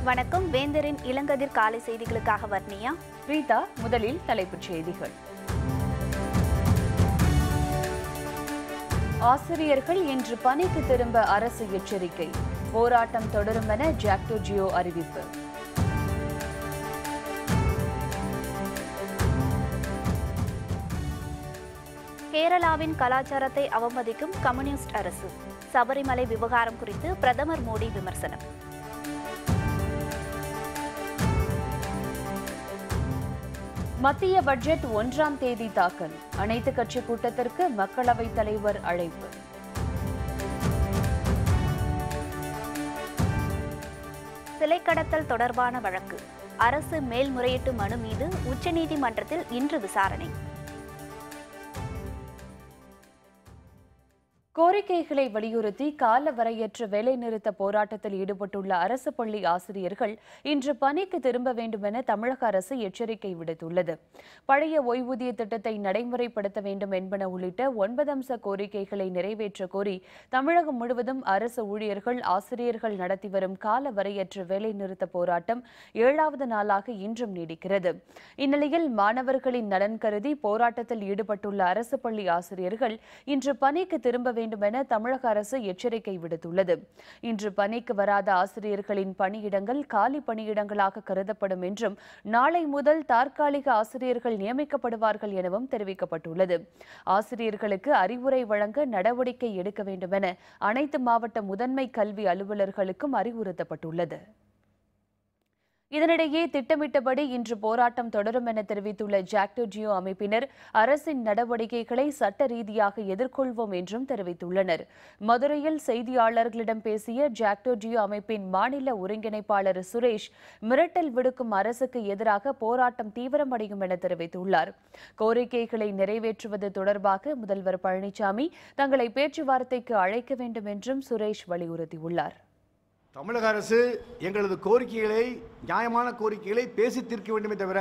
வணக்கம். வேந்தரின் இளங்கதிர் காலை செய்திகளுக்காக வர்ணியா. ரீதா, முதலில் தலைப்புச் செய்திகள். ஆசிரியர்கள் இன்று பணிக்கு திரும்ப அரசு எச்சரிக்கை. போராட்டம் தொடரும் என ஜாக்டோ ஜியோ அறிவிப்பு. கேரளாவின் கலாச்சாரத்தை அவமதிக்கும் கம்யூனிஸ்ட் அரசு. சபரிமலை விவகாரம் குறித்து பிரதமர் மோடி விமர்சனம். மத்திய பட்ஜெட் 1ஆம் தேதி தாக்கல். அனைத்து கட்சி கூட்டத்திற்கு மக்களவைத் தலைவர் அழைப்பு. சிலை கடத்தல் தொடர்பான வழக்கு. அரசு மேல்முறையீட்டு மனு மீது உச்சநீதிமன்றத்தில் இன்று விசாரணை. கோரிக்கைகளை வலியுறுத்தி காலவரையற்ற வேலைநிறுத்த போராட்டத்தில் ஈடுபட்டுள்ள அரசு பள்ளி ஆசிரியர்கள் இன்று பணிக்கு திரும்ப வேண்டும் என தமிழக அரசு எச்சரிக்கை விடுத்துள்ளது. பழைய ஓய்வூதிய திட்டத்தை நடைமுறைப்படுத்த வேண்டும் என்பன உள்ளிட்ட 9 அம்ச கோரிக்கைகளை நிறைவேற்ற கோரி தமிழகம் முழுவதும் அரசு ஊழியர்கள் ஆசிரியர்கள் நடத்தி வரும் காலவரையற்ற வேலைநிறுத்த போராட்டம் 7வது நாளாக இன்றும் நீடிக்கிறது. இந்நிலையில் மாணவர்களின் நலன் கருதி போராட்டத்தில் ஈடுபட்டுள்ள அரசு பள்ளி ஆசிரியர்கள் இன்று பணிக்கு திரும்ப வேண்டும் என தமிழக அரசு எச்சரிக்கை விடுத்துள்ளது. இன்று பணிக்கு வராத ஆசிரியர்களின் பணியிடங்கள் காலி பணியிடங்களாக கருதப்படும் என்றும் நாளை முதல் தற்காலிக ஆசிரியர்கள் நியமிக்கப்படுவார்கள் எனவும் தெரிவிக்கப்பட்டுள்ளது. ஆசிரியர்களுக்கு அறிவுரை வழங்க நடவடிக்கை எடுக்க வேண்டும் என அனைத்து மாவட்ட முதன்மை கல்வி அலுவலர்களுக்கும் அறிவுறுத்தப்பட்டுள்ளது. இதனிடையே திட்டமிட்டபடி இன்று போராட்டம் தொடரும் என தெரிவித்துள்ள ஜாக்டோ ஜியோ அமைப்பினர் அரசின் நடவடிக்கைகளை சட்ட ரீதியாக எதிர்கொள்வோம் என்றும் தெரிவித்துள்ளனர். மதுரையில் செய்தியாளர்களிடம் பேசிய ஜாக்டோ ஜியோ அமைப்பின் மாநில ஒருங்கிணைப்பாளர் சுரேஷ், மிரட்டல் விடுக்கும் அரசுக்கு எதிராக போராட்டம் தீவிரமடையும் என தெரிவித்துள்ளார். கோரிக்கைகளை நிறைவேற்றுவது தொடர்பாக முதல்வர் பழனிசாமி தங்களை பேச்சுவார்த்தைக்கு அழைக்க வேண்டும் என்றும் சுரேஷ் வலியுறுத்தியுள்ளார். தமிழக அரசு எங்களது கோரிக்கைகளை, நியாயமான கோரிக்கைகளை பேசி தீர்க்க வேண்டுமே தவிர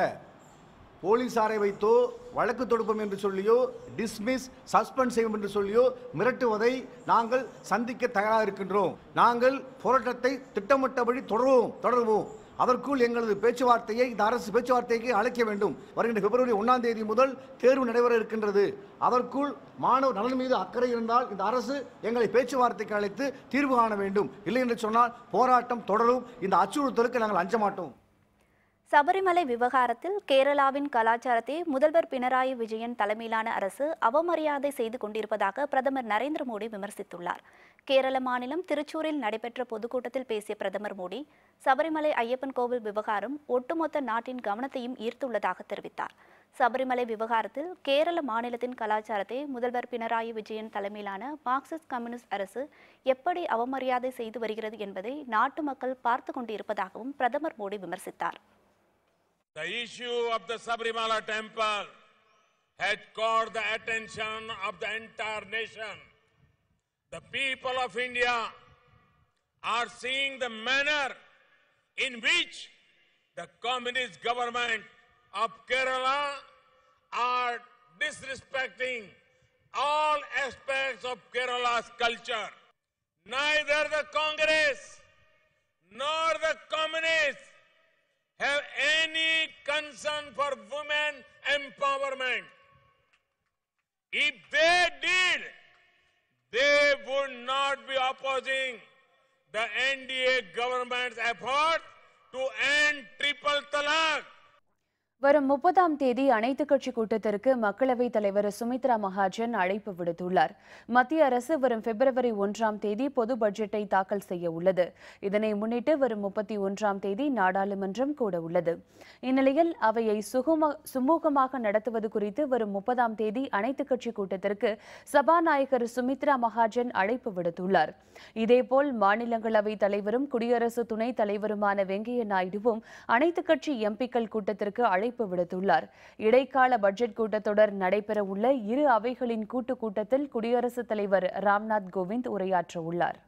போலீசாரை வைத்தோ வழக்கு தொடுப்போம் என்று சொல்லியோ டிஸ்மிஸ் சஸ்பெண்ட் செய்வோம் என்று சொல்லியோ மிரட்டுவதை நாங்கள் சந்திக்க தயாராக இருக்கின்றோம். நாங்கள் போராட்டத்தை திட்டமிட்டபடி தொடருவோம். அதற்குள் எங்களது பேச்சுவார்த்தையை, இந்த அரசு பேச்சுவார்த்தைக்கு அழைக்க வேண்டும். வருகின்ற பிப்ரவரி 1ஆம் தேதி முதல் தேர்வு நடைபெற இருக்கின்றது. அதற்குள் மாணவர் நலன் மீது அக்கறை இருந்தால் இந்த அரசு எங்களை பேச்சுவார்த்தைக்கு அழைத்து தீர்வு காண வேண்டும். இல்லை என்று சொன்னால் போராட்டம் தொடரும். இந்த அச்சுறுத்தலுக்கு நாங்கள் அஞ்ச மாட்டோம். சபரிமலை விவகாரத்தில் கேரளாவின் கலாச்சாரத்தை முதல்வர் பினராயி விஜயன் தலைமையிலான அரசு அவமரியாதை செய்து கொண்டிருப்பதாக பிரதமர் நரேந்திர மோடி விமர்சித்துள்ளார். கேரள மாநிலம் திருச்சூரில் நடைபெற்ற பொதுக்கூட்டத்தில் பேசிய பிரதமர் மோடி, சபரிமலை ஐயப்பன் கோவில் விவகாரம் ஒட்டுமொத்த நாட்டின் கவனத்தையும் ஈர்த்துள்ளதாக தெரிவித்தார். சபரிமலை விவகாரத்தில் கேரள மாநிலத்தின் கலாச்சாரத்தை முதல்வர் பினராயி விஜயன் தலைமையிலான மார்க்சிஸ்ட் கம்யூனிஸ்ட் அரசு எப்படி அவமரியாதை செய்து வருகிறது என்பதை நாட்டு மக்கள் பார்த்து கொண்டிருப்பதாகவும் பிரதமர் மோடி விமர்சித்தார். The issue of the Sabarimala temple had caught the attention of the entire nation. The people of India are seeing the manner in which the communist government of Kerala are disrespecting all aspects of Kerala's culture. Neither the Congress nor the communists have any concern for women empowerment. If they did, they would not be opposing the NDA government's effort to end triple talaq. வரும் 30ஆம் தேதி அனைத்து கட்சி கூட்டத்திற்கு மக்களவைத் தலைவர் சுமித்ரா மகாஜன் அழைப்பு விடுத்துள்ளார். மத்திய அரசு வரும் பிப்ரவரி 1ஆம் தேதி பொது பட்ஜெட்டை தாக்கல் செய்ய உள்ளது. இதனை முன்னிட்டு வரும் 31ஆம் தேதி நாடாளுமன்றம் கூட உள்ளது. இந்நிலையில் அவையை சுமூகமாக நடத்துவது குறித்து வரும் 30ஆம் தேதி அனைத்து கட்சி கூட்டத்திற்கு சபாநாயகர் சுமித்ரா மகாஜன் அழைப்பு விடுத்துள்ளார். இதேபோல் மாநிலங்களவை தலைவரும் குடியரசு துணைத் தலைவருமான வெங்கையா நாயுடுவும் அனைத்து கட்சி எம்பிக்கள் கூட்டத்திற்கு அழைப்பு விடுத்துள்ளார். இடைக்கால பட்ஜெட் கூட்டத்தொடர் நடைபெற உள்ள இரு அவைகளின் கூட்டுக் கூட்டத்தில் குடியரசுத் தலைவர் ராம்நாத் கோவிந்த் உரையாற்ற உள்ளார்.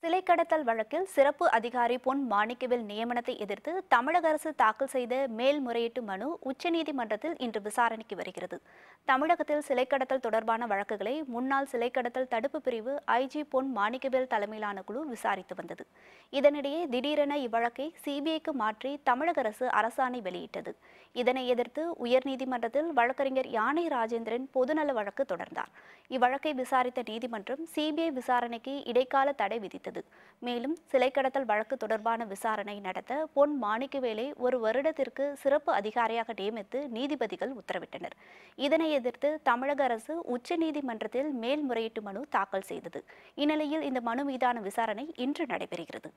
சிலை கடத்தல் வழக்கில் சிறப்பு அதிகாரி பொன் மாணிக்கவேல் நியமனத்தை எதிர்த்து தமிழக அரசு தாக்கல் செய்த மேல்முறையீட்டு மனு உச்சநீதிமன்றத்தில் இன்று விசாரணைக்கு வருகிறது. தமிழகத்தில் சிலை கடத்தல் தொடர்பான வழக்குகளை முன்னாள் சிலை கடத்தல் தடுப்பு பிரிவு ஐஜி பொன் மாணிக்கவேல் தலைமையிலான குழு விசாரித்து வந்தது. இதனிடையே திடீரென இவ்வழக்கை சிபிஐக்கு மாற்றி தமிழக அரசு அரசாணை வெளியிட்டது. இதனை எதிர்த்து உயர்நீதிமன்றத்தில் வழக்கறிஞர் யானை ராஜேந்திரன் பொதுநல வழக்கு தொடர்ந்தார். இவ்வழக்கை விசாரித்த நீதிமன்றம் சிபிஐ விசாரணைக்கு இடைக்கால தடை விதித்தது. மேலும் சிலை கடத்தல் வழக்கு தொடர்பான விசாரணை நடத்த பொன் மாணிக்கவேலை 1 வருடத்திற்கு சிறப்பு அதிகாரியாக நியமித்து நீதிபதிகள் உத்தரவிட்டனர். இதனை எதிர்த்து தமிழக அரசு உச்சநீதிமன்றத்தில் மேல்முறையீட்டு மனு தாக்கல் செய்தது. இந்நிலையில் இந்த மனு மீதான விசாரணை இன்று நடைபெறுகிறது.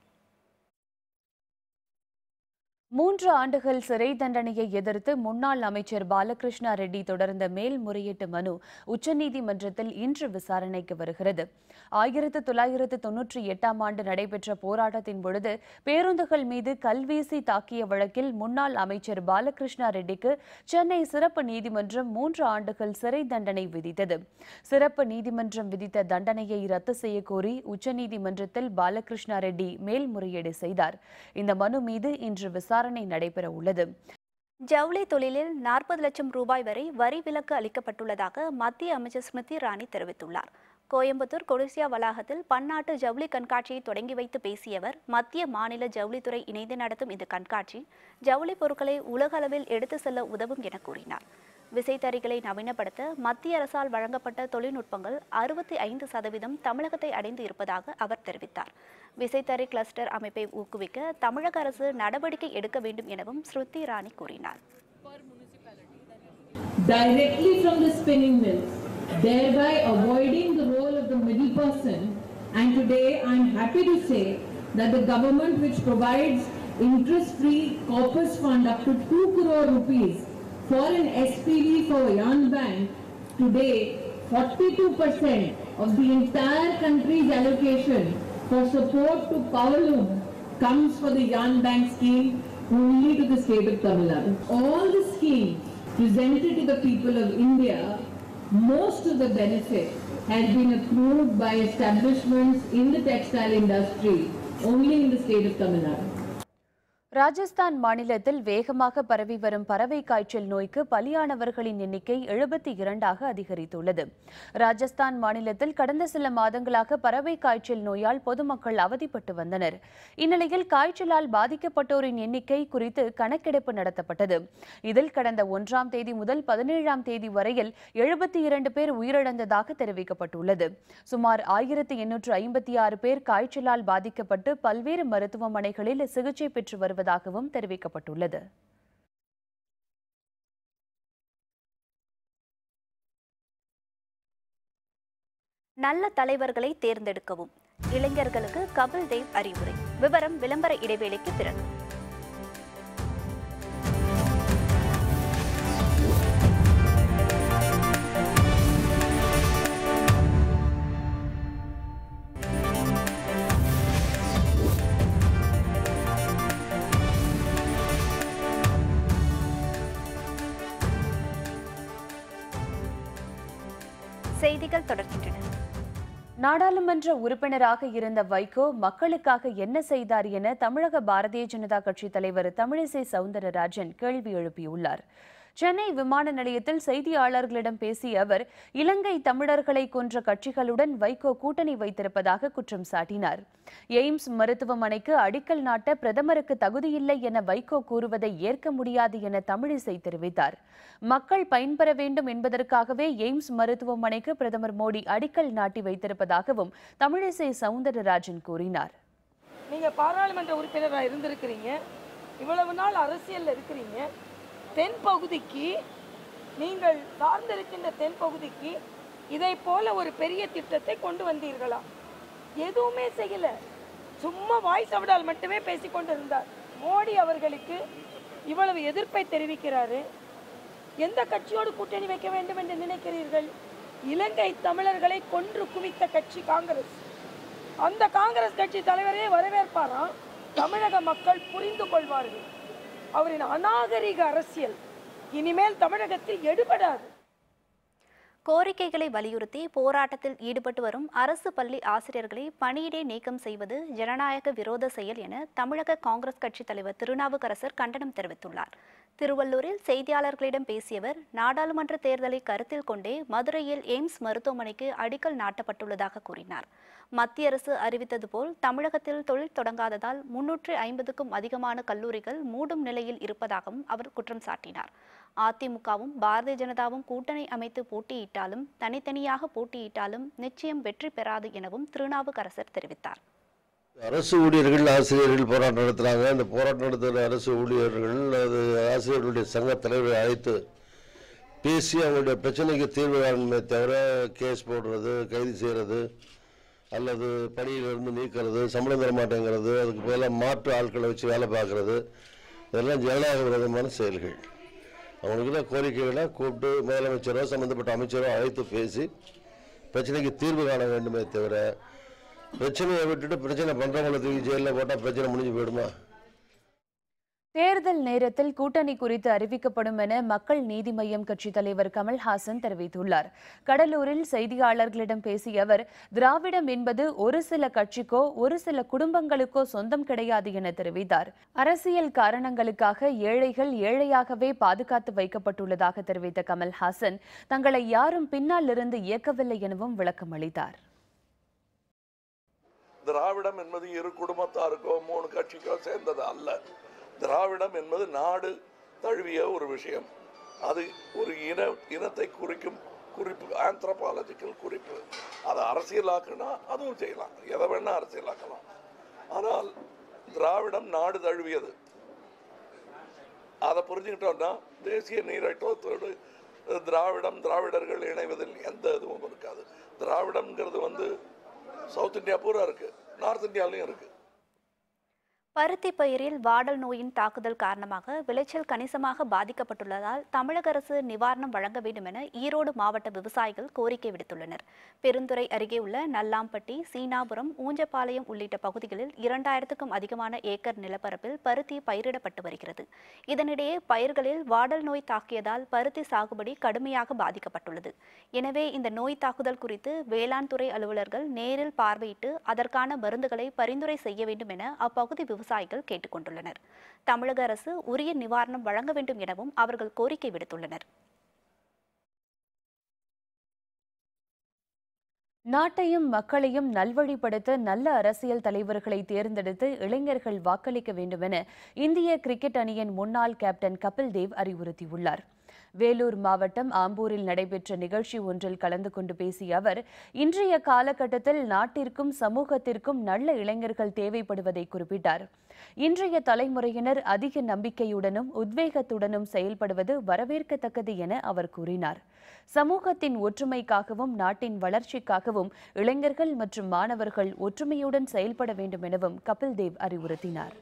3 ஆண்டுகள் சிறை தண்டனையை எதிர்த்து முன்னாள் அமைச்சர் பாலகிருஷ்ணா ரெட்டி தொடர்ந்த மேல்முறையீட்டு மனு உச்சநீதிமன்றத்தில் இன்று விசாரணைக்கு வருகிறது. 1998ஆம் ஆண்டு நடைபெற்ற போராட்டத்தின் பொழுது பேருந்துகள் மீது கல்வீசி தாக்கிய வழக்கில் முன்னாள் அமைச்சர் பாலகிருஷ்ணா ரெட்டிக்கு சென்னை சிறப்பு நீதிமன்றம் 3 ஆண்டுகள் சிறை தண்டனை விதித்தது. சிறப்பு நீதிமன்றம் விதித்த தண்டனையை ரத்து செய்யக்கோரி உச்சநீதிமன்றத்தில் பாலகிருஷ்ணா ரெட்டி மேல்முறையீடு செய்தார். இந்த மனு மீது இன்று விசாரணை நடைபெற உள்ளது. ஜவுளி தொழிலில் 40 லட்சம் ரூபாய் வரை வரி விலக்கு அளிக்கப்பட்டுள்ளதாக மத்திய அமைச்சர் ஸ்மிருதி இரானி தெரிவித்துள்ளார். கோயம்புத்தூர் கொடிசியா வளாகத்தில் பன்னாட்டு ஜவுளி கண்காட்சியை தொடங்கி வைத்து பேசிய அவர், மத்திய மாநில ஜவுளித்துறை இணைந்து நடத்தும் இந்த கண்காட்சி ஜவுளி பொருட்களை உலக அளவில் எடுத்து செல்ல உதவும் என கூறினார். விசைத்தறிகளை நவீனப்படுத்த மத்திய அரசால் வழங்கப்பட்ட தொழில்நுட்பங்கள் 65% தமிழகத்தை அடைந்து இருப்பதாக அவர் தெரிவித்தார். விசைத்தறி கிளஸ்டர் அமைப்பை ஊக்குவிக்க தமிழக அரசு நடவடிக்கை எடுக்க வேண்டும் எனவும் ஸ்மிருதி இரானி கூறினார். Directly from the spinning mills, thereby avoiding the role of the middle person. And today I am happy to say that the government, which provides interest-free corpus fund up to 2 crore rupees for an SPV for Yarn Bank, today 42% of the entire country's allocation for support to Powerloom comes for the Yarn Bank scheme only to the state of Tamil Nadu. All the schemes presented to the people of India, most of the benefit has been accrued by establishments in the textile industry only in the state of Tamil Nadu. Rajasthan மாநிலத்தில் வேகமாக பரவி வரும் பறவை காய்ச்சல் நோய்க்கு பலியானவர்களின் எண்ணிக்கை 72ஆக அதிகரித்துள்ளது. ராஜஸ்தான் மாநிலத்தில் கடந்த சில மாதங்களாக பறவை காய்ச்சல் நோயால் பொதுமக்கள் அவதிப்பட்டு வந்தனர். இந்நிலையில் காய்ச்சலால் பாதிக்கப்பட்டோரின் எண்ணிக்கை குறித்து கணக்கெடுப்பு நடத்தப்பட்டது. இதில் கடந்த 1ஆம் தேதி முதல் 17ஆம் தேதி வரையில் 72 பேர் உயிரிழந்ததாக தெரிவிக்கப்பட்டுள்ளது. சுமார் 1856 பேர் காய்ச்சலால் பாதிக்கப்பட்டு பல்வேறு மருத்துவமனைகளில் சிகிச்சை பெற்று வருவதாகவும் தெரிவிக்கப்பட்டுள்ளது. நல்ல தலைவர்களை தேர்ந்தெடுக்கவும் இளைஞர்களுக்கு கபில் தேவ் அறிவுரை. விவரம் விளம்பர இடைவேளைக்கு பிறகு. செய்திகள் தொடர்கின்றன. நாடாளுமன்ற உறுப்பினராக இருந்த வைகோ மக்களுக்காக என்ன செய்தார் என தமிழக பாரதிய ஜனதா கட்சி தலைவர் தமிழிசை சவுந்தரராஜன் கேள்வி எழுப்பியுள்ளார். சென்னை விமான நிலையத்தில் செய்தியாளர்களிடம் பேசிய அவர், இலங்கை தமிழர்களை கொன்ற கட்சிகளுடன் வைகோ கூட்டணி வைத்திருப்பதாக குற்றம் சாட்டினார். எய்ம்ஸ் மருத்துவமனைக்கு அடிக்கல் நாட்ட பிரதமருக்கு தகுதியில்லை என வைகோ கூறுவதை ஏற்க முடியாது என தமிழிசை தெரிவித்தார். மக்கள் பயன்பெற வேண்டும் என்பதற்காகவே எய்ம்ஸ் மருத்துவமனைக்கு பிரதமர் மோடி அடிக்கல் நாட்டி வைத்திருப்பதாகவும் தமிழிசை சவுந்தரராஜன் கூறினார். நீங்க பாராளுமன்ற உறுப்பினராக இருந்திருக்கிறீங்க, இவ்வளவு நாள் அரசியல் இருக்கிறீங்க. தென் பகுதிக்கு, நீங்கள் சார்ந்திருக்கின்ற தென் பகுதிக்கு இதை போல ஒரு பெரிய திட்டத்தை கொண்டு வந்தீர்களா? எதுவுமே செய்யல. சும்மா வாய் சவடால் மட்டுமே பேசிக்கொண்டிருந்தார். மோடி அவர்களுக்கு இவ்வளவு எதிர்ப்பை தெரிவிக்கிறாரு. எந்த கட்சியோடு கூட்டணி வைக்க வேண்டும் என்று நினைக்கிறீர்கள்? இலங்கை தமிழர்களை கொன்று குவித்த கட்சி காங்கிரஸ். அந்த காங்கிரஸ் கட்சி தலைவரே வரவேற்பாராம். தமிழக மக்கள் புரிந்து கொள்வார்கள். அவரின் அநாகரிக அரசியல் இனிமேல் தமிழகத்தில் எடுபடாது. கோரிக்கைகளை வலியுறுத்தி போராட்டத்தில் ஈடுபட்டு வரும் அரசு பள்ளி ஆசிரியர்களை பணியிடை நீக்கம் செய்வது ஜனநாயக விரோத செயல் என தமிழக காங்கிரஸ் கட்சி தலைவர் திருநாவுக்கரசர் கண்டனம் தெரிவித்துள்ளார். திருவள்ளூரில் செய்தியாளர்களிடம் பேசிய அவர், நாடாளுமன்ற தேர்தலை கருத்தில் கொண்டே மதுரையில் எய்ம்ஸ் மருத்துவமனைக்கு அடிக்கல் நாட்டப்பட்டுள்ளதாக கூறினார். மத்திய அரசு அறிவித்தது போல் தமிழகத்தில் தொழில் தொடங்காததால் 350க்கும் அதிகமான கல்லூரிகள் மூடும் நிலையில் இருப்பதாகவும் அவர் குற்றம் சாட்டினார். அதிமுகவும் பாரதிய ஜனதாவும் கூட்டணி அமைத்து போட்டியிட்டாலும் தனித்தனியாக போட்டியிட்டாலும் நிச்சயம் வெற்றி பெறாது எனவும் திருநாவுக்கரசர் தெரிவித்தார். அரசு ஊழியர்கள் ஆசிரியர்கள் போராட்டம் நடத்துகிறாங்க. இந்த போராட்டம் நடத்துகிற அரசு ஊழியர்கள் அது ஆசிரியர்களுடைய சங்க தலைவரை அழைத்து பேசி அவங்களுடைய பிரச்சனைக்கு தீர்வு காணுமே தவிர கேஸ் போடுறது, கைது செய்கிறது அல்லது பணியிலிருந்து நீக்கிறது, சம்பளம் தர மாட்டேங்கிறது, அதுக்கு பதிலாக மாற்று ஆட்களை வச்சு வேலை பார்க்குறது, இதெல்லாம் ஜனநாயக விரோதமான செயல்கள். அவங்களுக்கு தான் கோரிக்கைகளை கூப்பிட்டு முதலமைச்சரோ சம்மந்தப்பட்ட அமைச்சரோ அழைத்து பேசி பிரச்சனைக்கு தீர்வு காண வேண்டுமே தவிர பிரச்சனையை விட்டுட்டு பிரச்சனை பண்ணுறவங்களை தூக்கி ஜெயிலில் போட்டால் பிரச்சனை முடிஞ்சு போயிடுமா? தேர்தல் நேரத்தில் கூட்டணி குறித்து அறிவிக்கப்படும் என மக்கள் நீதி மய்யம் கட்சி தலைவர் கமல்ஹாசன் தெரிவித்துள்ளார். கடலூரில் செய்தியாளர்களிடம் பேசிய அவர், திராவிடம் என்பது ஒரு சில கட்சிக்கோ ஒரு சில குடும்பங்களுக்கோ சொந்தம் கிடையாது என தெரிவித்தார். அரசியல் காரணங்களுக்காக ஏழைகள் ஏழையாகவே பாதுகாத்து வைக்கப்பட்டுள்ளதாக தெரிவித்த கமல்ஹாசன், தங்களை யாரும் பின்னால் இருந்து இயக்கவில்லை எனவும் விளக்கம் அளித்தார். திராவிடம் என்பது இரு குடும்பத்தாருக்கோ 3 கட்சிக்கோ சேர்ந்தது அல்ல. திராவிடம் என்பது நாடு தழுவிய ஒரு விஷயம். அது ஒரு இனத்தை குறிக்கும் குறிப்பு, ஆந்த்ரோபாலஜிக்கல் குறிப்பு. அதை அரசியலாக்குனா அதுவும் செய்யலாம், எதை வேணா அரசியலாக்கலாம். ஆனால் திராவிடம் நாடு தழுவியது. அதை புரிஞ்சுக்கிட்டோம்னா தேசிய நீரோட்டத்தோடு திராவிடர்கள் இணைவதில் எந்த இதுவும் இருக்காது. திராவிடம்ங்கிறது சவுத் இந்தியா பூரா இருக்கு, நார்த் இந்தியாவிலையும் இருக்கு. பருத்தி பயிரில் வாடல் நோயின் தாக்குதல் காரணமாக விளைச்சல் கணிசமாக பாதிக்கப்பட்டுள்ளதால் தமிழக அரசு நிவாரணம் வழங்க வேண்டும் என ஈரோடு மாவட்ட விவசாயிகள் கோரிக்கை விடுத்துள்ளனர். பெருந்துறை அருகே உள்ள நல்லாம்பட்டி, சீனாபுரம், ஊஞ்சப்பாளையம் உள்ளிட்ட பகுதிகளில் 2000க்கும் அதிகமான ஏக்கர் நிலப்பரப்பில் பருத்தி பயிரிடப்பட்டு வருகிறது. இதனிடையே பயிர்களில் வாடல் நோய் தாக்கியதால் பருத்தி சாகுபடி கடுமையாக பாதிக்கப்பட்டுள்ளது. எனவே இந்த நோய் தாக்குதல் குறித்து வேளாண் துறை அலுவலர்கள் நேரில் பார்வையிட்டு அதற்கான மருந்துகளை பரிந்துரை செய்ய வேண்டும் என அப்பகுதி விவசாயிகள் கேட்டுக்கொண்டுள்ளனர். தமிழக அரசு உரிய நிவாரணம் வழங்க வேண்டும் எனவும் அவர்கள் கோரிக்கை விடுத்துள்ளனர். நாட்டையும் மக்களையும் நல்வழிப்படுத்த நல்ல அரசியல் தலைவர்களை தேர்ந்தெடுத்து இளைஞர்கள் வாக்களிக்க வேண்டும் என இந்திய கிரிக்கெட் அணியின் முன்னாள் கேப்டன் கபில் தேவ் அறிவுறுத்தியுள்ளார். வேலூர் மாவட்டம் ஆம்பூரில் நடைபெற்ற நிகழ்ச்சி ஒன்றில் கலந்து கொண்டு பேசிய அவர், இன்றைய காலகட்டத்தில் நாட்டிற்கும் சமூகத்திற்கும் நல்ல இளைஞர்கள் தேவைப்படுவதை குறிப்பிட்டார். இன்றைய தலைமுறையினர் அதிக நம்பிக்கையுடனும் உத்வேகத்துடனும் செயல்படுவது வரவேற்கத்தக்கது என அவர் கூறினார். சமூகத்தின் ஒற்றுமைக்காகவும் நாட்டின் வளர்ச்சிக்காகவும் இளைஞர்கள் மற்றும் மாணவர்கள் ஒற்றுமையுடன் செயல்பட வேண்டும் எனவும் கபில் தேவ் அறிவுறுத்தினார்.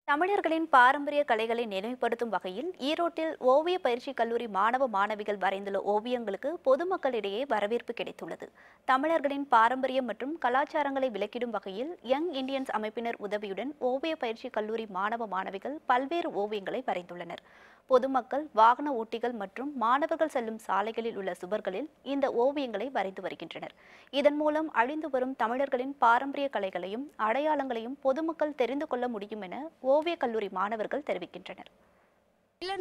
தமிழர்களின் பாரம்பரிய கலைகளை நினைவுபடுத்தும் வகையில் ஈரோட்டில் ஓவிய பயிற்சி கல்லூரி மாணவ மாணவிகள் வரைந்துள்ள ஓவியங்களுக்கு பொதுமக்களிடையே வரவேற்பு கிடைத்துள்ளது. தமிழர்களின் பாரம்பரியம் மற்றும் கலாச்சாரங்களை விளக்கிடும் வகையில் யங் இந்தியன்ஸ் அமைப்பினர் உதவியுடன் ஓவிய பயிற்சி கல்லூரி மாணவ மாணவிகள் பல்வேறு ஓவியங்களை வரைந்துள்ளனர். பொதுமக்கள், வாகன ஓட்டிகள் மற்றும் மாணவர்கள் செல்லும் சாலைகளில் உள்ள சுவர்களில் இந்த ஓவியங்களை வரைந்து வருகின்றனர். இதன் மூலம் அழிந்து வரும் தமிழர்களின் பாரம்பரிய கலைகளையும் அடையாளங்களையும் பொதுமக்கள் தெரிந்து கொள்ள முடியும் என ஓவிய கல்லூரி மாணவர்கள் தெரிவிக்கின்றனர்.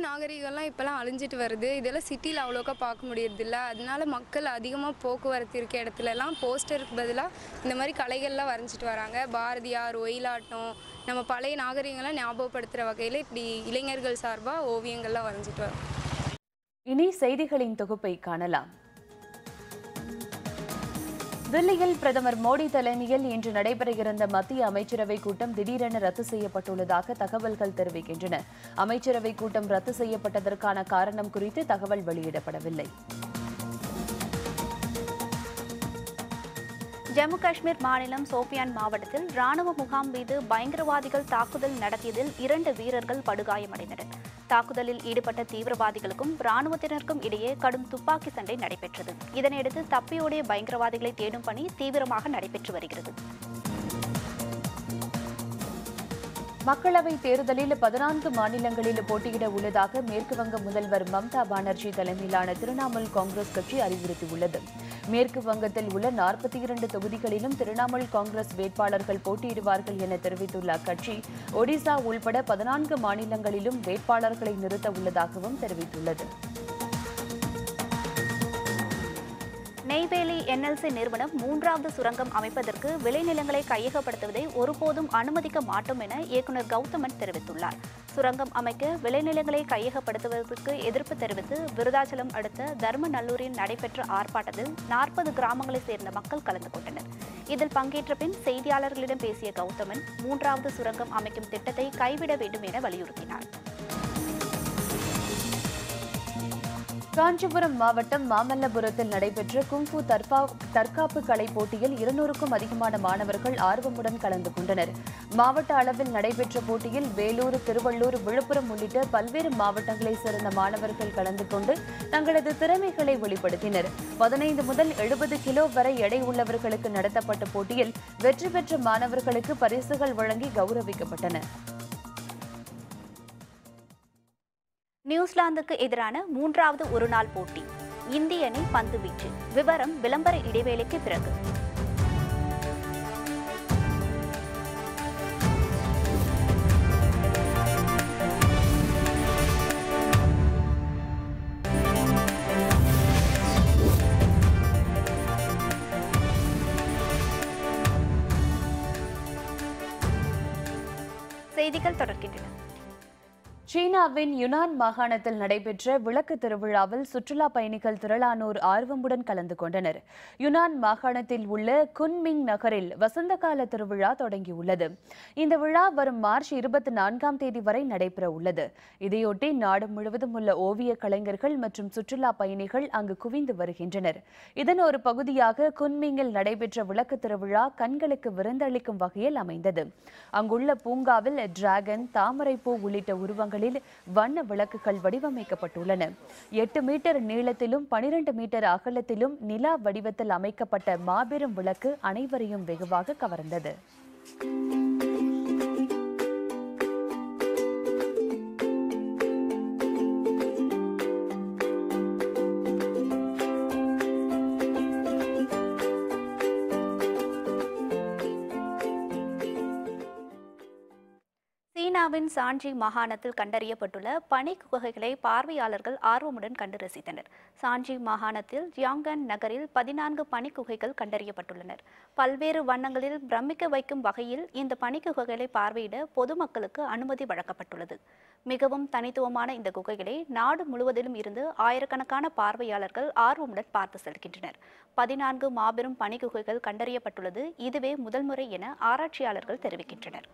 நாகரிகம்லாம் இப்போலாம் அழிஞ்சிட்டு வருது. இதெல்லாம் சிட்டியில் அவ்வளோக்கா பார்க்க முடியறதில்ல. அதனால மக்கள் அதிகமாக போக்குவரத்து இருக்க இடத்துலலாம் போஸ்டருக்கு பதிலாக இந்த மாதிரி கலைகள்லாம் வரைஞ்சிட்டு வராங்க. பாரதியார், ஒயிலாட்டம், நம்ம பழைய நாகரிகங்கள்லாம் ஞாபகப்படுத்துகிற வகையில் இப்படி இளைஞர்கள் சார்பாக ஓவியங்கள்லாம் வரைஞ்சிட்டு வரோம். இனி செய்திகளின் தொகுப்பை காணலாம். தில்லியில் பிரதமர் மோடி தலைமையில் இன்று நடைபெற இருந்த மத்திய அமைச்சரவை கூட்டம் திடீரென ரத்து செய்யப்பட்டுள்ளதாக தகவல்கள் தெரிவிக்கின்றன. அமைச்சரவை கூட்டம் ரத்து செய்யப்பட்டதற்கான காரணம் குறித்து தகவல் வெளியிடப்படவில்லை. ஜம்மு காஷ்மீர் மாநிலம் சோபியான் மாவட்டத்தில் ராணுவ முகாம் மீது பயங்கரவாதிகள் தாக்குதல் நடத்தியதில் 2 வீரர்கள் படுகாயமடைந்தனர். தாக்குதலில் ஈடுபட்ட தீவிரவாதிகளுக்கும் ராணுவத்தினருக்கும் இடையே கடும் துப்பாக்கி சண்டை நடைபெற்றது. இதனையடுத்து தப்பியோடிய பயங்கரவாதிகளை தேடும் பணி தீவிரமாக நடைபெற்று வருகிறது. மக்களவை தேர்தலில் 14 மாநிலங்களில் போட்டியிட உள்ளதாக மேற்குவங்க முதல்வர் மம்தா பானர்ஜி தலைமையிலான திரிணாமுல் காங்கிரஸ் கட்சி அறிவுறுத்தியுள்ளது. மேற்கு வங்கத்தில் உள்ள 42 தொகுதிகளிலும் திரிணாமுல் காங்கிரஸ் வேட்பாளர்கள் போட்டியிடுவார்கள் என தெரிவித்துள்ள அக்கட்சி ஒடிசா உள்பட 14 மாநிலங்களிலும் வேட்பாளர்களை நிறுத்த உள்ளதாகவும் தெரிவித்துள்ளது. நெய்வேலி என்எல்சி நிறுவனம் 3வது சுரங்கம் அமைப்பதற்கு விளைநிலங்களை கையகப்படுத்துவதை ஒருபோதும் அனுமதிக்க மாட்டோம் என இயக்குநர் கௌதமன் தெரிவித்துள்ளார். சுரங்கம் அமைக்க விளைநிலங்களை கையகப்படுத்துவதற்கு எதிர்ப்பு தெரிவித்து விருதாச்சலம் அடுத்த தர்மநல்லூரில் நடைபெற்ற ஆர்ப்பாட்டத்தில் 40 கிராமங்களைச் சேர்ந்த மக்கள் கலந்து கொண்டனர். இதில் பங்கேற்ற பின் செய்தியாளர்களிடம் பேசிய கௌதமன் 3வது சுரங்கம் அமைக்கும் திட்டத்தை கைவிட வேண்டும் என வலியுறுத்தினார். காஞ்சிபுரம் மாவட்டம் மாமல்லபுரத்தில் நடைபெற்ற குங்ஃபு தற்காப்பு கலை போட்டியில் 200க்கும் அதிகமான மாணவர்கள் ஆர்வமுடன் கலந்து கொண்டனர். மாவட்ட அளவில் நடைபெற்ற போட்டியில் வேலூர், திருவள்ளூர், விழுப்புரம் உள்ளிட்ட பல்வேறு மாவட்டங்களைச் சேர்ந்த மாணவர்கள் கலந்து கொண்டு தங்களது திறமைகளை வெளிப்படுத்தினர். 15 முதல் 70 கிலோ வரை எடை உள்ளவர்களுக்கு நடத்தப்பட்ட போட்டியில் வெற்றி பெற்ற மாணவர்களுக்கு பரிசுகள் வழங்கி கௌரவிக்கப்பட்டன. நியூசிலாந்துக்கு எதிரான 3வது ஒருநாள் போட்டி. இந்திய அணி பந்து வீச்சு. விவரம் விளம்பர இடைவேளைக்கு பிறகு. செய்திகள் தொடர்கின்றன. சீனாவின் யுனான் மாகாணத்தில் நடைபெற்ற விளக்கு திருவிழாவில் சுற்றுலா பயணிகள் திரளானோர் ஆர்வமுடன் கலந்து கொண்டனர். யுனான் மாகாணத்தில் உள்ள குன்மிங் நகரில் வசந்த கால திருவிழா தொடங்கியுள்ளது. இந்த விழா வரும் மார்ச் 24ஆம் தேதி வரை நடைபெற உள்ளது. இதையொட்டி நாடு முழுவதும் உள்ள ஓவிய கலைஞர்கள் மற்றும் சுற்றுலா பயணிகள் அங்கு குவிந்து வருகின்றனர். இதன் ஒரு பகுதியாக குன்மிங்கில் நடைபெற்ற விளக்கு திருவிழா கண்களுக்கு விருந்தளிக்கும் வகையில் அமைந்தது. அங்குள்ள பூங்காவில் டிராகன், தாமரைப்பூ உள்ளிட்ட உருவங்கள் வண்ண விளக்குகள் வடிவமைக்கப்பட்டுள்ளன. 8 மீட்டர் நீளத்திலும் 12 மீட்டர் அகலத்திலும் நிலா வடிவத்தில் அமைக்கப்பட்ட மாபெரும் விளக்கு அனைவரையும் வெகுவாக கவர்ந்தது. சீனாவின் சாஞ்சி மாகாணத்தில் கண்டறியப்பட்டுள்ள பனி குகைகளை பார்வையாளர்கள் ஆர்வமுடன் கண்டு ரசித்தனர். சாஞ்சி மாகாணத்தில் ஜியாங்கன் நகரில் 14 பனி குகைகள் கண்டறியப்பட்டுள்ளனர். பல்வேறு வண்ணங்களில் பிரமிக்க வைக்கும் வகையில் இந்த பனி குகைகளை பார்வையிட பொதுமக்களுக்கு அனுமதி வழங்கப்பட்டுள்ளது. மிகவும் தனித்துவமான இந்த குகைகளை நாடு முழுவதிலும் இருந்து ஆயிரக்கணக்கான பார்வையாளர்கள் ஆர்வமுடன் பார்த்து செல்கின்றனர். 14 மாபெரும் பனி குகைகள் கண்டறியப்பட்டுள்ளது இதுவே முதல் முறை என ஆராய்ச்சியாளர்கள் தெரிவிக்கின்றனர்.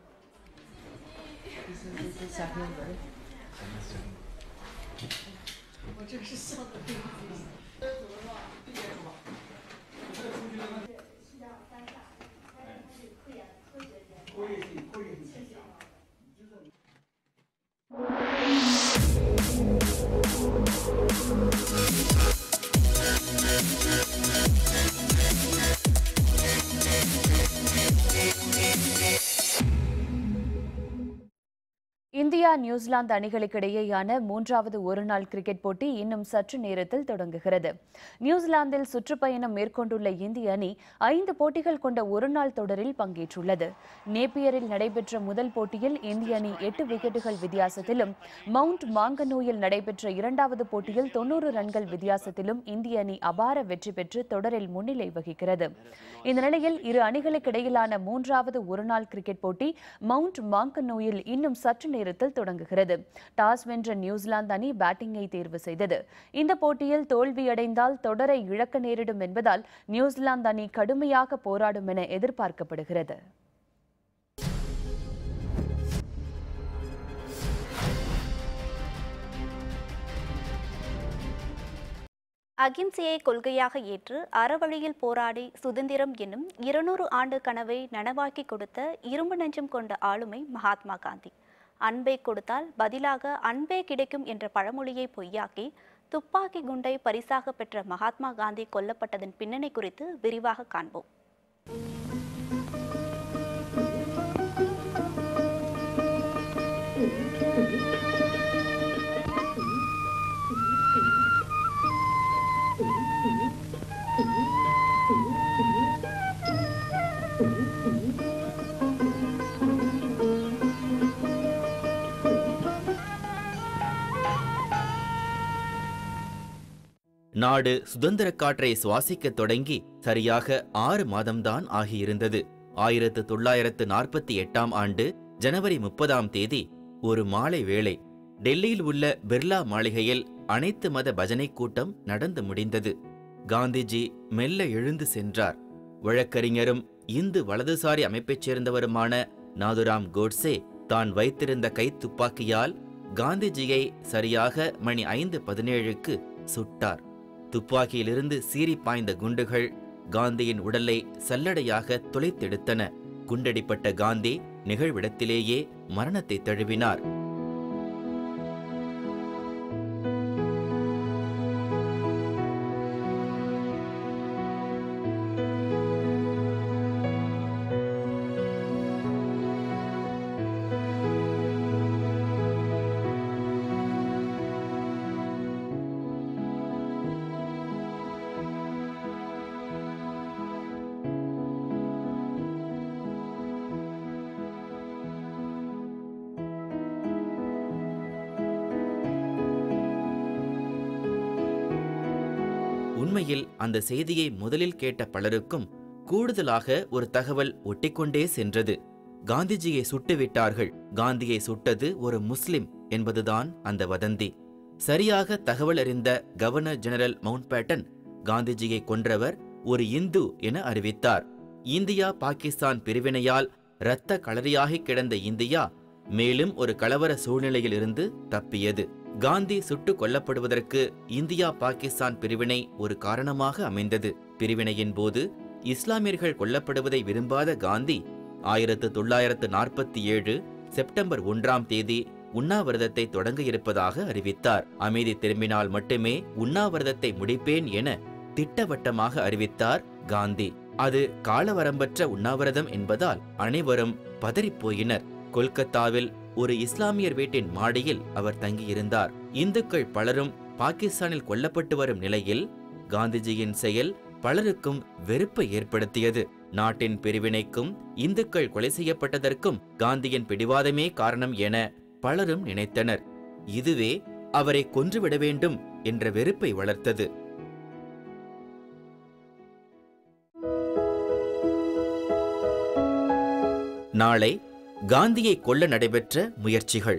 இந்தியா நியூசிலாந்து அணிகளுக்கிடையேயான 3வது ஒருநாள் கிரிக்கெட் போட்டி இன்னும் சற்று நேரத்தில் தொடங்குகிறது. நியூசிலாந்தில் சுற்றுப்பயணம் மேற்கொண்டுள்ள இந்திய அணி 5 போட்டிகள் கொண்ட ஒருநாள் தொடரில் பங்கேற்றுள்ளது. நேப்பியரில் நடைபெற்ற முதல் போட்டியில் இந்திய அணி 8 விக்கெட்டுகள் வித்தியாசத்திலும், மவுண்ட் மாங்கனூயில் நடைபெற்ற 2வது போட்டியில் 90 ரன்கள் வித்தியாசத்திலும் இந்திய அணி அபார வெற்றி பெற்று தொடரில் முன்னிலை வகிக்கிறது. இந்த நிலையில் இரு அணிகளுக்கிடையிலான 3வது ஒருநாள் கிரிக்கெட் போட்டி மவுண்ட் மாங்கனூயில் இன்னும் சற்று நேரத்தில் தொடங்குகிறது. டாஸ் வென்ற நியூசிலாந்து அணி பேட்டிங்கை தேர்வு செய்தது. இந்த போட்டியில் தோல்வியடைந்தால் தொடரை இழக்க நேரிடும் என்பதால் நியூசிலாந்து அணி கடுமையாக போராடும் என எதிர்பார்க்கப்படுகிறது. அகிம்சையை கொள்கையாக ஏற்று அறவழியில் போராடி சுதந்திரம் என்னும் 200 ஆண்டு கனவை நனவாக்கி கொடுத்த இரும்பு நெஞ்சம் கொண்ட ஆளுமை மகாத்மா காந்தி. அன்பை கொடுத்தால் பதிலாக அன்பே கிடைக்கும் என்ற பழமொழியை பொய்யாக்கி துப்பாக்கி குண்டை பரிசாக பெற்ற மகாத்மா காந்தி கொல்லப்பட்டதன் பின்னணி குறித்து விரிவாக காண்போம். நாடு சுதந்திர காற்றை சுவாசிக்க தொடங்கி சரியாக 6 மாதம்தான் ஆகியிருந்தது. 1948ஆம் ஆண்டு ஜனவரி 30ஆம் தேதி ஒரு மாலை வேளை டெல்லியில் உள்ள பிர்லா மாளிகையில் அனைத்து மத பஜனை கூட்டம் நடந்து முடிந்தது. காந்திஜி மெல்ல எழுந்து சென்றார். வழக்கறிஞரும் இந்து வலதுசாரி அமைப்பைச் சேர்ந்தவருமான நாதுராம் கோட்சே தான் வைத்திருந்த கைத்துப்பாக்கியால் காந்திஜியை சரியாக மணி 5:17க்கு சுட்டார். துப்பாக்கியிலிருந்து சீறி பாய்ந்த குண்டுகள் காந்தியின் உடலை சல்லடையாக துளைத்தெடுத்தன. குண்டடிப்பட்ட காந்தி நிகழ்விடத்திலேயே மரணத்தை தழுவினார். உண்மையில் அந்த செய்தியை முதலில் கேட்ட பலருக்கும் கூடுதலாக ஒரு தகவல் ஒட்டிக்கொண்டே சென்றது. காந்திஜியை சுட்டுவிட்டார்கள், காந்தியை சுட்டது ஒரு முஸ்லிம் என்பதுதான் அந்த வதந்தி. சரியாக தகவல் அறிந்த கவர்னர் ஜெனரல் மவுண்ட்பேட்டன் காந்திஜியை கொன்றவர் ஒரு இந்து என அறிவித்தார். இந்தியா பாகிஸ்தான் பிரிவினையால் இரத்த களரியாகி கிடந்த இந்தியா மேலும் ஒரு கலவர சூழ்நிலையில் இருந்து தப்பியது. காந்தி சுட்டுக் கொல்லப்படுவதற்கு இந்தியா பாகிஸ்தான் பிரிவினை ஒரு காரணமாக அமைந்தது. பிரிவினையின் போது இஸ்லாமியர்கள் கொல்லப்படுவதை விரும்பாத காந்தி 1947 செப்டம்பர் 1ஆம் தேதி உண்ணாவிரதத்தை தொடங்க இருப்பதாக அறிவித்தார். அமைதி திரும்பினால் மட்டுமே உண்ணாவிரதத்தை முடிப்பேன் என திட்டவட்டமாக அறிவித்தார் காந்தி. அது காலவரம்பற்ற உண்ணாவிரதம் என்பதால் அனைவரும் பதறிப்போயினர். கொல்கத்தாவில் ஒரு இஸ்லாமியர் வீட்டின் மாடியில் அவர் தங்கியிருந்தார். இந்துக்கள் பலரும் பாகிஸ்தானில் கொல்லப்பட்டு வரும் நிலையில் காந்திஜியின் செயல் பலருக்கும் வெறுப்பை ஏற்படுத்தியது. நாட்டின் பிரிவினைக்கும் இந்துக்கள் கொலை செய்யப்பட்டதற்கும் காந்தியின் பிடிவாதமே காரணம் என பலரும் நினைத்தனர். இதுவே அவரை கொன்றுவிட வேண்டும் என்ற வெறுப்பை வளர்த்தது. நாளை காந்தியை கொல்ல நடைபெற்ற முயற்சிகள்.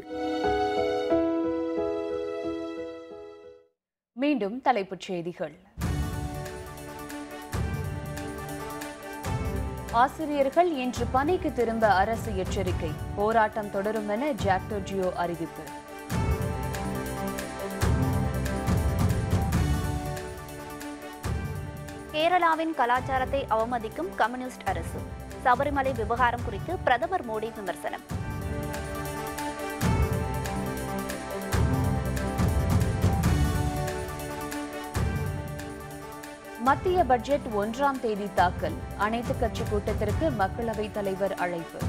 மீண்டும் தலைப்புச் செய்திகள். ஆசிரியர்கள் இன்று பணிக்கு திரும்ப அரசு எச்சரிக்கை. போராட்டம் தொடரும் என ஜாக்டோ ஜியோ அறிவிப்பு. கேரளாவின் கலாச்சாரத்தை அவமதிக்கும் கம்யூனிஸ்ட் அரசு. சபரிமலை விவகாரம் குறித்து பிரதமர் மோடி விமர்சனம். மத்திய பட்ஜெட் 1ஆம் தேதி தாக்கல். அனைத்து கட்சி கூட்டத்திற்கு மக்களவைத் தலைவர் அழைப்பு.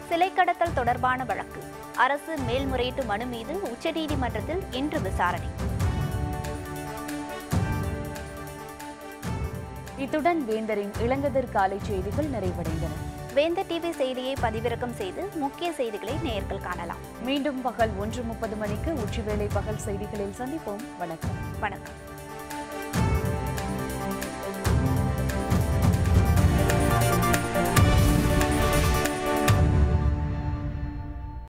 சிலை கடத்தல் தொடர்பான வழக்கு. அரசு மேல்முறையீட்டு மனு மீது உச்சநீதிமன்றத்தில் இன்று விசாரணை. இத்துடன் வேந்தரின் இளங்கதிர் காலை செய்திகள் நிறைவடைந்தன. வேந்தர் டிவி செய்தியை பதிவிறக்கம் செய்து முக்கிய செய்திகளை நேயர்கள் காணலாம். மீண்டும் பகல் 1:30 மணிக்கு உச்சிவேளை பகல் செய்திகளில் சந்திப்போம். வணக்கம்.